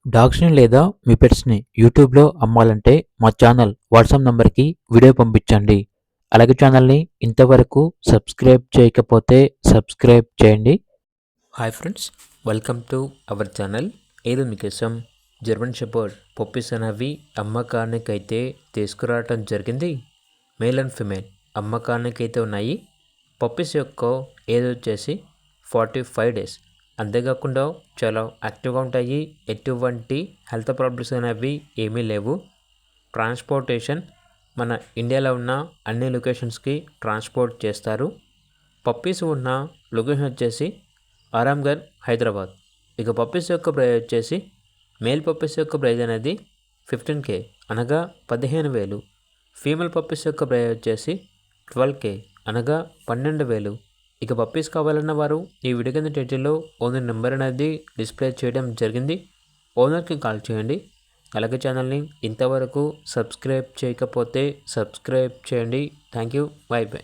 డాగ్స్‌ని లేదా మీ పెట్స్‌ని యూట్యూబ్‌లో అమ్మాలంటే మా ఛానల్ వాట్సాప్ నంబర్‌కి వీడియో పంపించండి. అలాగే ఛానల్‌ని ఇంతవరకు సబ్స్క్రైబ్ చేయకపోతే సబ్స్క్రైబ్ చేయండి. Hi friends, welcome to our channel. ఈరోజు మీకోసం జర్మన్ షెపర్డ్ పప్పీస్ అనేవి అమ్మకానికైతే తీసుకురావటం జరిగింది. మేల్ అండ్ ఫిమేల్ అమ్మకానికైతే ఉన్నాయి. పప్పీస్ యొక్క ఏజ్ వచ్చేసి 45 డేస్. అంతేకాకుండా చాలా యాక్టివ్గా ఉంటాయి. ఎటువంటి హెల్త్ ప్రాబ్లమ్స్ అనేవి ఏమీ లేవు. ట్రాన్స్పోర్టేషన్ మన ఇండియాలో ఉన్న అన్ని లొకేషన్స్కి ట్రాన్స్పోర్ట్ చేస్తారు. పప్పీస్ ఉన్న లొకేషన్ వచ్చేసి ఆరాంఘర్, హైదరాబాద్. ఇక పప్పీస్ యొక్క ప్రైస్ వచ్చేసి మేల్ పప్పీస్ యొక్క ప్రైస్ అనేది 15K అనగా 15,000. ఫీమేల్ పప్పీస్ యొక్క ప్రైస్ వచ్చేసి 12K అనగా 12,000. ఇక పప్పీస్ కావాలన్న వారు ఈ వీడియో కింద టైటిల్లో ఓనర్ నెంబర్ అనేది డిస్ప్లే చేయడం జరిగింది. ఓనర్కి కాల్ చేయండి. అలాగే ఛానల్ని ఇంతవరకు సబ్స్క్రైబ్ చేయకపోతే సబ్స్క్రైబ్ చేయండి. Thank you. By by.